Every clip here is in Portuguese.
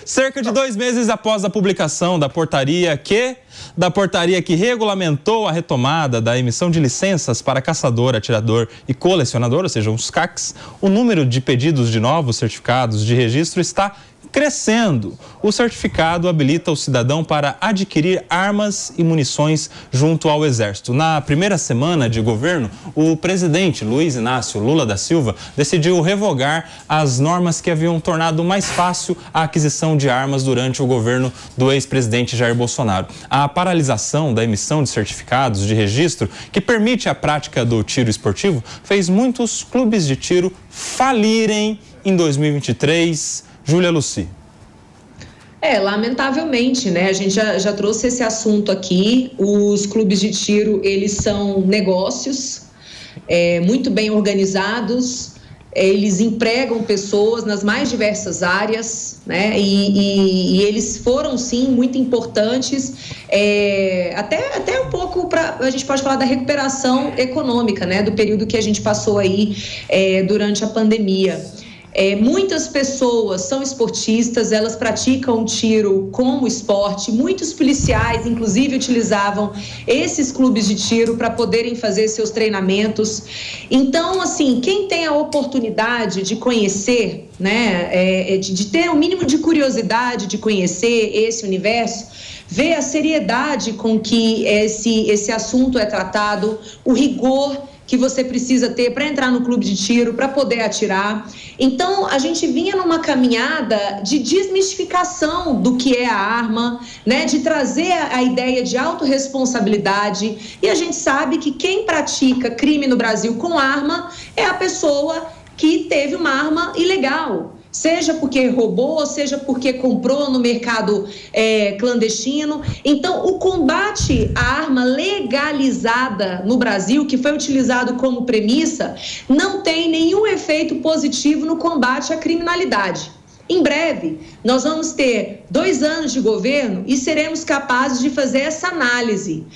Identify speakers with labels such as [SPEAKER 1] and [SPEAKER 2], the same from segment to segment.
[SPEAKER 1] Cerca de 2 meses após a publicação da portaria que regulamentou a retomada da emissão de licenças para caçador, atirador e colecionador, ou seja, os CACs, o número de pedidos de novos certificados de registro está crescendo. O certificado habilita o cidadão para adquirir armas e munições junto ao Exército. Na primeira semana de governo, o presidente Luiz Inácio Lula da Silva decidiu revogar as normas que haviam tornado mais fácil a aquisição de armas durante o governo do ex-presidente Jair Bolsonaro. A paralisação da emissão de certificados de registro, que permite a prática do tiro esportivo, fez muitos clubes de tiro falirem em 2023. Júlia Luci.
[SPEAKER 2] Lamentavelmente, né? A gente já trouxe esse assunto aqui. Os clubes de tiro, eles são negócios muito bem organizados. Eles empregam pessoas nas mais diversas áreas, né? E eles foram, sim, muito importantes, até um pouco a gente pode falar da recuperação econômica, né? Do período que a gente passou aí durante a pandemia. Muitas pessoas são esportistas, elas praticam tiro como esporte. Muitos policiais, inclusive, utilizavam esses clubes de tiro para poderem fazer seus treinamentos. Então, assim, quem tem a oportunidade de conhecer, né, de ter o mínimo de curiosidade de conhecer esse universo, vê a seriedade com que esse assunto é tratado, o rigor que você precisa ter para entrar no clube de tiro, para poder atirar. Então, a gente vinha numa caminhada de desmistificação do que é a arma, né? De trazer a ideia de autorresponsabilidade. E a gente sabe que quem pratica crime no Brasil com arma é a pessoa que teve uma arma ilegal. Seja porque roubou, seja porque comprou no mercado clandestino. Então, o combate à arma legalizada no Brasil, que foi utilizado como premissa, não tem nenhum efeito positivo no combate à criminalidade. Em breve, nós vamos ter 2 anos de governo e seremos capazes de fazer essa análise.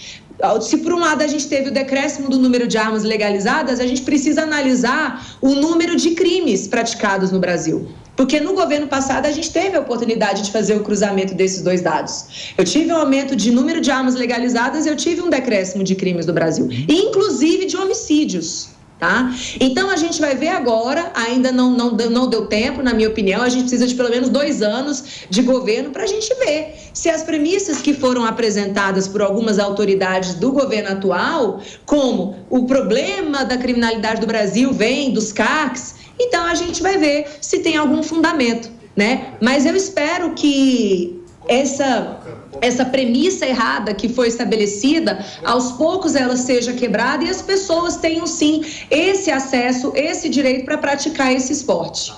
[SPEAKER 2] Se por um lado a gente teve o decréscimo do número de armas legalizadas, a gente precisa analisar o número de crimes praticados no Brasil. Porque no governo passado a gente teve a oportunidade de fazer o cruzamento desses 2 dados. Eu tive um aumento de número de armas legalizadas, eu tive um decréscimo de crimes no Brasil, inclusive de homicídios. Tá? Então a gente vai ver agora, ainda não deu tempo, na minha opinião, a gente precisa de pelo menos 2 anos de governo para a gente ver se as premissas que foram apresentadas por algumas autoridades do governo atual, como o problema da criminalidade do Brasil vem dos CACs, então a gente vai ver se tem algum fundamento, né? Mas eu espero que essa premissa errada que foi estabelecida, aos poucos ela seja quebrada e as pessoas tenham sim esse acesso, esse direito para praticar esse esporte.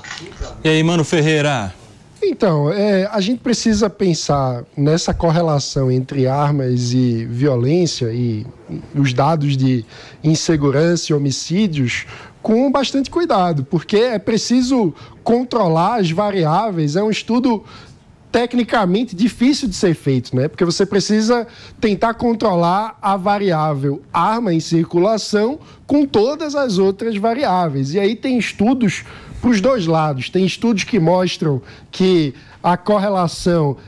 [SPEAKER 1] E aí, Mano Ferreira?
[SPEAKER 3] Então, a gente precisa pensar nessa correlação entre armas e violência e os dados de insegurança e homicídios com bastante cuidado, porque é preciso controlar as variáveis, é um estudo tecnicamente difícil de ser feito, né? Porque você precisa tentar controlar a variável arma em circulação com todas as outras variáveis. E aí tem estudos para os 2 lados. Tem estudos que mostram que a correlação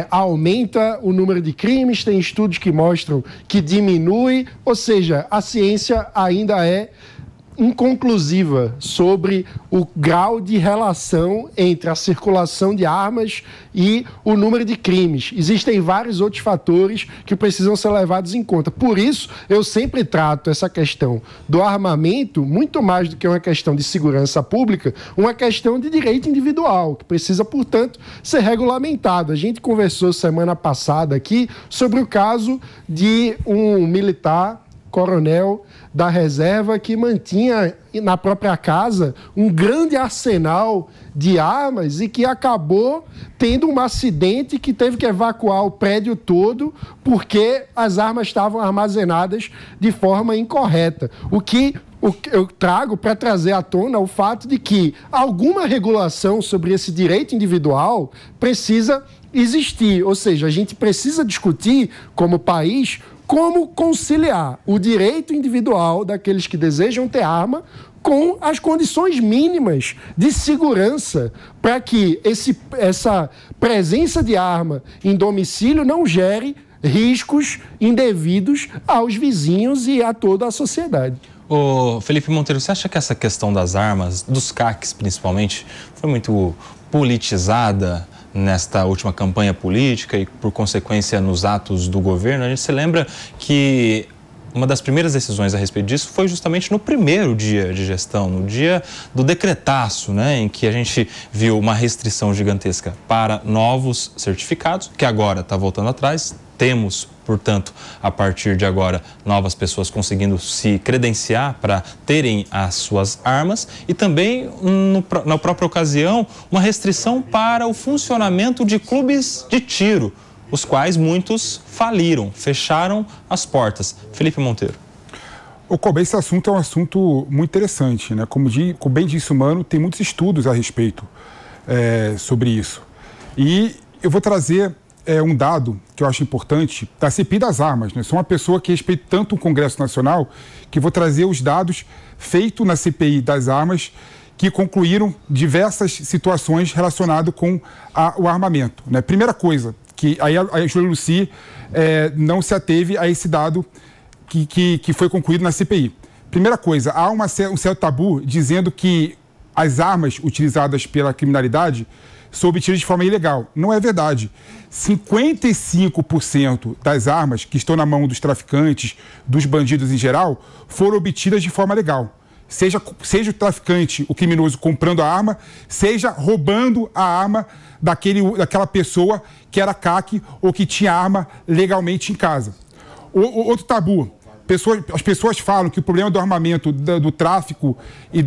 [SPEAKER 3] aumenta o número de crimes, tem estudos que mostram que diminui, ou seja, a ciência ainda é inconclusiva sobre o grau de relação entre a circulação de armas e o número de crimes. Existem vários outros fatores que precisam ser levados em conta. Por isso, eu sempre trato essa questão do armamento, muito mais do que uma questão de segurança pública, uma questão de direito individual, que precisa, portanto, ser regulamentado. A gente conversou semana passada aqui sobre o caso de um militar, coronel da reserva, que mantinha na própria casa um grande arsenal de armas e que acabou tendo um acidente que teve que evacuar o prédio todo porque as armas estavam armazenadas de forma incorreta. O que eu trago para trazer à tona o fato de que alguma regulação sobre esse direito individual precisa existir, ou seja, a gente precisa discutir como país como conciliar o direito individual daqueles que desejam ter arma com as condições mínimas de segurança para que essa presença de arma em domicílio não gere riscos indevidos aos vizinhos e a toda a sociedade.
[SPEAKER 1] Ô, Felipe Monteiro, você acha que essa questão das armas, dos CACs principalmente, foi muito politizada nesta última campanha política e, por consequência, nos atos do governo? A gente se lembra que uma das primeiras decisões a respeito disso foi justamente no primeiro dia de gestão, no dia do decretaço, né, em que a gente viu uma restrição gigantesca para novos certificados, que agora está voltando atrás. Temos, portanto, a partir de agora, novas pessoas conseguindo se credenciar para terem as suas armas e também, na própria ocasião, uma restrição para o funcionamento de clubes de tiro, os quais muitos faliram, fecharam as portas. Felipe Monteiro.
[SPEAKER 4] Ô, Coba, esse assunto é um assunto muito interessante, né? Como bem disse o Mano, tem muitos estudos a respeito sobre isso. E eu vou trazer um dado que eu acho importante da CPI das armas, né? Sou uma pessoa que respeita tanto o Congresso Nacional que vou trazer os dados feitos na CPI das armas que concluíram diversas situações relacionadas com o armamento, né? Primeira coisa, que aí a Júlia Lucy não se ateve a esse dado que foi concluído na CPI. Primeira coisa, há um certo tabu dizendo que as armas utilizadas pela criminalidade são obtidas de forma ilegal. Não é verdade. 55% das armas que estão na mão dos traficantes, dos bandidos em geral, foram obtidas de forma legal. Seja o traficante, o criminoso, comprando a arma, seja roubando a arma daquela pessoa que era CAC ou que tinha arma legalmente em casa. Outro tabu. As pessoas falam que o problema do armamento, do tráfico e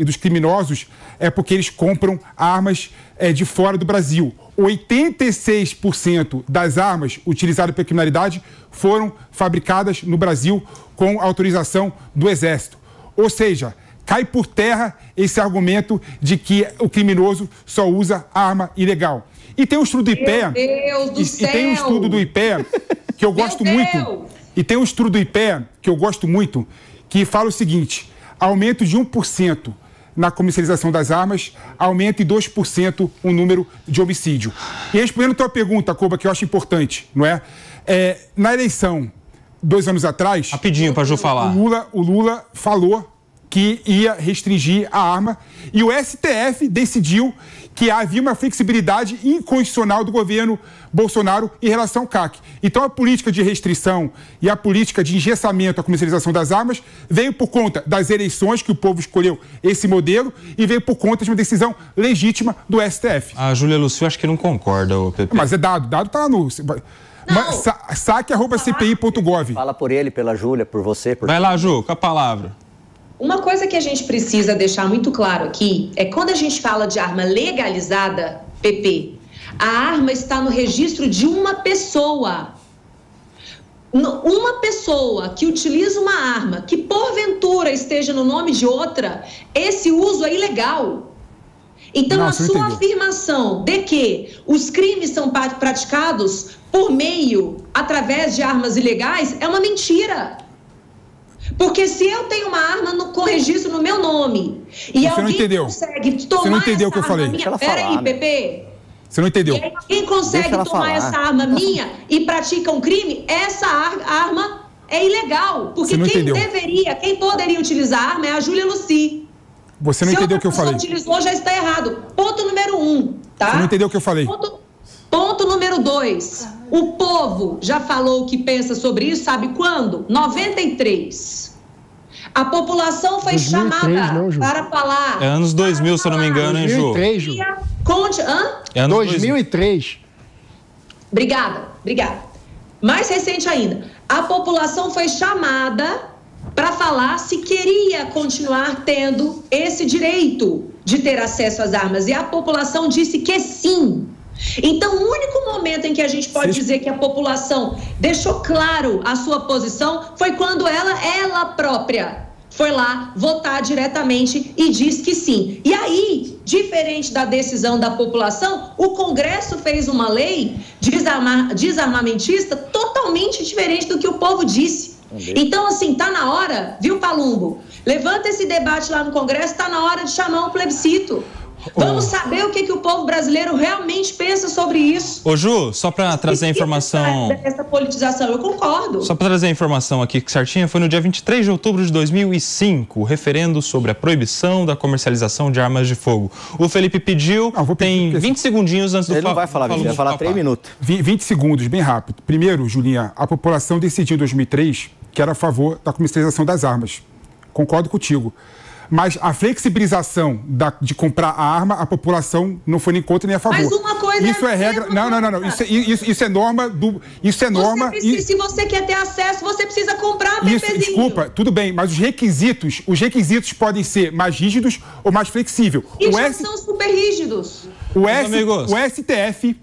[SPEAKER 4] dos criminosos é porque eles compram armas de fora do Brasil. 86% das armas utilizadas pela criminalidade foram fabricadas no Brasil com autorização do Exército. Ou seja, cai por terra esse argumento de que o criminoso só usa arma ilegal. E tem um estudo do IPEA...
[SPEAKER 2] Meu Deus do céu!
[SPEAKER 4] E tem um estudo do IPEA que eu gosto muito... E tem um estudo do IPEA, que eu gosto muito, que fala o seguinte: aumento de 1% na comercialização das armas, aumenta em 2% o número de homicídio. E respondendo a tua pergunta, Coba, que eu acho importante, não é? Na eleição, 2 anos atrás...
[SPEAKER 1] Rapidinho para Ju falar.
[SPEAKER 4] O Lula falou que ia restringir a arma e o STF decidiu que havia uma flexibilidade inconstitucional do governo Bolsonaro em relação ao CAC. Então a política de restrição e a política de engessamento à comercialização das armas veio por conta das eleições que o povo escolheu esse modelo e veio por conta de uma decisão legítima do STF.
[SPEAKER 1] A Júlia Lucy, eu acho que não concorda, o PP.
[SPEAKER 4] Mas dado tá lá no... saque@cpi.gov.
[SPEAKER 5] Fala por ele, pela Júlia, por você.
[SPEAKER 1] Vai lá, Ju, com a palavra.
[SPEAKER 2] Uma coisa que a gente precisa deixar muito claro aqui é quando a gente fala de arma legalizada, PP, a arma está no registro de uma pessoa. Uma pessoa que utiliza uma arma que porventura esteja no nome de outra, esse uso é ilegal. Então, a sua afirmação de que os crimes são praticados através de armas ilegais, é uma mentira. Porque se eu tenho uma arma com registro no meu nome e alguém consegue tomar essa arma minha... Peraí, Pepe.
[SPEAKER 4] Você não entendeu.
[SPEAKER 2] E aí alguém consegue tomar essa arma minha e pratica um crime, essa arma é ilegal. Porque quem poderia utilizar a arma é a Júlia Lucy.
[SPEAKER 4] Você não entendeu o que eu falei.
[SPEAKER 2] Se outra pessoa utilizou, já está errado. Ponto número 1, tá?
[SPEAKER 4] Você não entendeu o que eu falei.
[SPEAKER 2] Ponto número 2. O povo já falou o que pensa sobre isso, sabe quando? 93. A população foi 2003, chamada para falar...
[SPEAKER 1] É anos 2000, se eu não me engano, hein, Ju?
[SPEAKER 3] 2003, Ju.
[SPEAKER 1] É anos
[SPEAKER 3] 2003.
[SPEAKER 2] Obrigada. Mais recente ainda. A população foi chamada para falar se queria continuar tendo esse direito de ter acesso às armas. E a população disse que sim. Então, o único momento em que a gente pode dizer que a população deixou claro a sua posição foi quando ela própria foi lá votar diretamente e diz que sim. E aí, diferente da decisão da população, o Congresso fez uma lei desarmamentista totalmente totalmente diferente do que o povo disse. Então, assim, tá na hora, viu, Palumbo? Levanta esse debate lá no Congresso, tá na hora de chamar um plebiscito. Vamos saber o que o povo brasileiro realmente pensa sobre isso.
[SPEAKER 1] Ô, Ju, só para trazer a informação...
[SPEAKER 2] Essa politização, eu concordo.
[SPEAKER 1] Só para trazer a informação aqui certinha, foi no dia 23 de outubro de 2005, o referendo sobre a proibição da comercialização de armas de fogo. O Felipe pediu, tem 20 segundinhos antes do...
[SPEAKER 5] Ele não vai falar, ele vai falar 3 minutos.
[SPEAKER 4] 20 segundos, bem rápido. Primeiro, Julinha, a população decidiu em 2003 que era a favor da comercialização das armas. Concordo contigo. Mas a flexibilização de comprar a arma, a população não foi nem contra nem a favor.
[SPEAKER 2] Mas uma coisa
[SPEAKER 4] isso é regra. Não. Isso é norma do. Isso é norma.
[SPEAKER 2] Se você quer ter acesso, você precisa comprar, Pepezinho.
[SPEAKER 4] Desculpa, tudo bem, mas os requisitos podem ser mais rígidos ou mais flexíveis.
[SPEAKER 2] E já são super rígidos.
[SPEAKER 4] O STF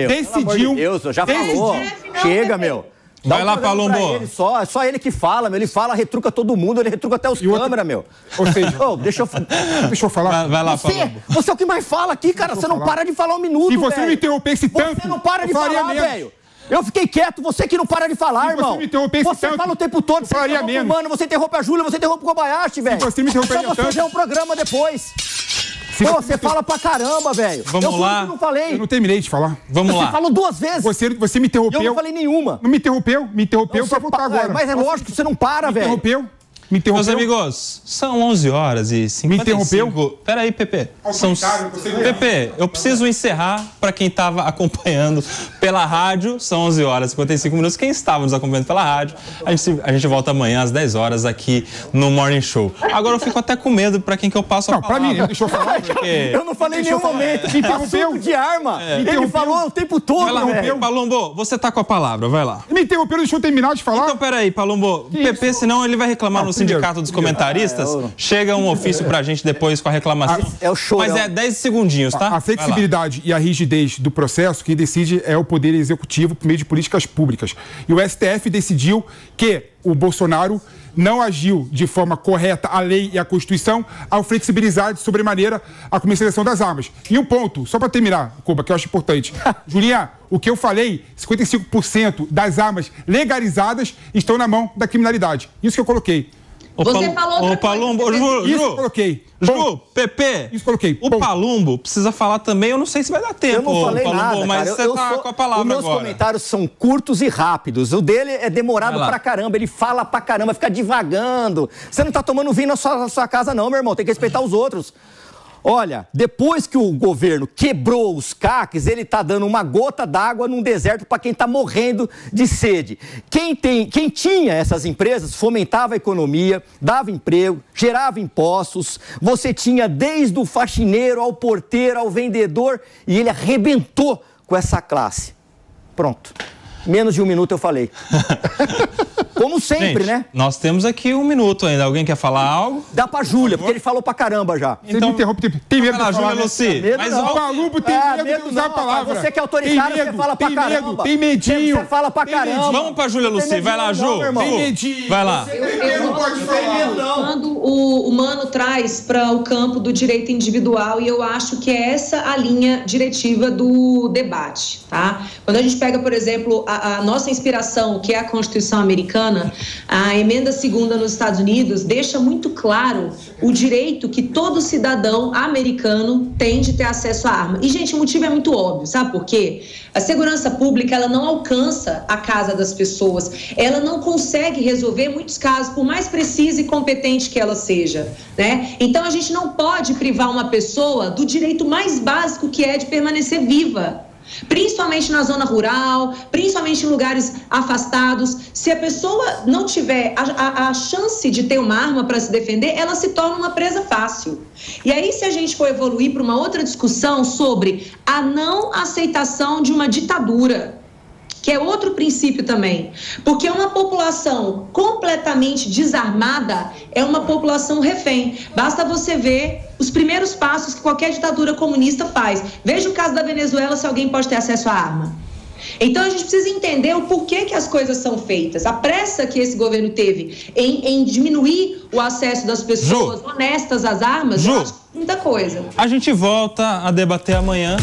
[SPEAKER 4] decidiu.
[SPEAKER 5] Pelo amor de Deus, já falou. Chega, meu.
[SPEAKER 1] Vai lá, Palumbo.
[SPEAKER 5] Só ele que fala, meu. Ele fala, retruca todo mundo, ele retruca até os câmeras, meu.
[SPEAKER 4] Ou seja,
[SPEAKER 5] deixa eu falar.
[SPEAKER 1] Vai lá, Palumbo.
[SPEAKER 5] Você é o que mais fala aqui, cara. Você não para de falar um minuto,
[SPEAKER 4] velho. Se você me interrompesse tanto...
[SPEAKER 5] Você não para de falar, velho. Eu fiquei quieto, você que não para de falar, irmão.
[SPEAKER 4] Você me interrompesse
[SPEAKER 5] tanto... fala o tempo todo, você interrompe o Mano, você interrompe a Júlia, você interrompe o Kobayashi, velho.
[SPEAKER 4] Você me interrompeu tanto...
[SPEAKER 5] Só você ver um programa depois. Você fala pra caramba, velho.
[SPEAKER 1] Vamos lá.
[SPEAKER 5] Eu não falei.
[SPEAKER 4] Eu não terminei de falar.
[SPEAKER 1] Vamos lá.
[SPEAKER 5] Você falou 2 vezes.
[SPEAKER 4] Você me interrompeu.
[SPEAKER 5] Eu não falei nenhuma.
[SPEAKER 4] Não me interrompeu pra voltar agora.
[SPEAKER 5] Mas é lógico que você não para, velho.
[SPEAKER 4] Me interrompeu.
[SPEAKER 1] Meus amigos, são 11 horas e 55...
[SPEAKER 4] Me interrompeu?
[SPEAKER 1] Peraí, Pepe. Pepe, eu preciso encerrar para quem estava acompanhando pela rádio. São 11 horas e 55 minutos. Quem estava nos acompanhando pela rádio, a gente volta amanhã às 10 horas aqui no Morning Show. Agora eu fico até com medo para quem que eu passo a palavra.
[SPEAKER 4] Não, para mim, deixa eu falar.
[SPEAKER 5] Eu não falei em nenhum momento.
[SPEAKER 4] Me interrompeu.
[SPEAKER 5] De arma. Ele falou o tempo todo, velho.
[SPEAKER 1] Palumbo, você tá com a palavra, vai lá.
[SPEAKER 4] Me interrompeu, deixa eu terminar de falar.
[SPEAKER 1] Então, peraí, Palumbo. Pepe, senão ele vai reclamar no Sindicato dos Comentaristas. Chega um ofício pra gente depois com a reclamação.
[SPEAKER 5] É o show.
[SPEAKER 1] Mas é 10 segundinhos, tá?
[SPEAKER 4] A flexibilidade e a rigidez do processo, quem decide é o Poder Executivo por meio de políticas públicas. E o STF decidiu que o Bolsonaro não agiu de forma correta a lei e a Constituição ao flexibilizar de sobremaneira a comercialização das armas. E um ponto, só para terminar, Cuba, que eu acho importante. Julinha, o que eu falei, 55% das armas legalizadas estão na mão da criminalidade. Isso que eu coloquei.
[SPEAKER 2] Você falou
[SPEAKER 1] o Palumbo, Ju,
[SPEAKER 4] isso eu coloquei.
[SPEAKER 1] Ju, Pepe,
[SPEAKER 4] isso coloquei.
[SPEAKER 1] O Palumbo precisa falar também, eu não sei se vai dar tempo.
[SPEAKER 5] Eu não falei
[SPEAKER 1] Palumbo,
[SPEAKER 5] nada,
[SPEAKER 1] mas
[SPEAKER 5] cara.
[SPEAKER 1] você tá com a palavra
[SPEAKER 5] Os meus
[SPEAKER 1] agora.
[SPEAKER 5] comentários são curtos e rápidos. O dele é demorado pra caramba, ele fala pra caramba, fica divagando. Você não tá tomando vinho na sua casa não, meu irmão, tem que respeitar os outros. Olha, depois que o governo quebrou os CACs, ele está dando uma gota d'água num deserto para quem está morrendo de sede. Quem tinha essas empresas fomentava a economia, dava emprego, gerava impostos. Você tinha desde o faxineiro ao porteiro, ao vendedor, e ele arrebentou com essa classe. Pronto. Menos de 1 minuto eu falei. Como sempre,
[SPEAKER 1] gente,
[SPEAKER 5] né?
[SPEAKER 1] Nós temos aqui 1 minuto ainda. Alguém quer falar algo?
[SPEAKER 5] Dá pra Júlia, porque ele falou pra caramba já.
[SPEAKER 4] Você me interrompe, tem medo de falar,
[SPEAKER 1] Júlia Luci.
[SPEAKER 5] Mas
[SPEAKER 4] o Palumbo tem medo de usar a palavra.
[SPEAKER 5] Você que é autoritário, você fala pra caramba.
[SPEAKER 4] Tem medinho.
[SPEAKER 5] Você fala pra caramba.
[SPEAKER 1] Vamos pra Júlia Luci. Vai lá, Ju.
[SPEAKER 4] Tem medinho.
[SPEAKER 1] Vai lá.
[SPEAKER 2] Eu não pode falar. Quando o Mano traz para o campo do direito individual, e eu acho que é essa a linha diretiva do debate, tá? Quando a gente pega, por exemplo, a nossa inspiração, que é a Constituição americana, a emenda 2ª nos Estados Unidos deixa muito claro o direito que todo cidadão americano tem de ter acesso à arma. E, gente, o motivo é muito óbvio, sabe por quê? A segurança pública, ela não alcança a casa das pessoas, ela não consegue resolver muitos casos, por mais precisa e competente que ela seja, né? Então, a gente não pode privar uma pessoa do direito mais básico, que é de permanecer viva. Principalmente na zona rural, principalmente em lugares afastados. Se a pessoa não tiver a chance de ter uma arma para se defender, ela se torna uma presa fácil. E aí, se a gente for evoluir para uma outra discussão sobre a não aceitação de uma ditadura, que é outro princípio também, porque uma população completamente desarmada é uma população refém. Basta você ver os primeiros passos que qualquer ditadura comunista faz. Veja o caso da Venezuela, se alguém pode ter acesso à arma. Então, a gente precisa entender o porquê que as coisas são feitas. A pressa que esse governo teve em diminuir o acesso das pessoas honestas às armas, eu acho que é muita coisa.
[SPEAKER 1] A gente volta a debater amanhã.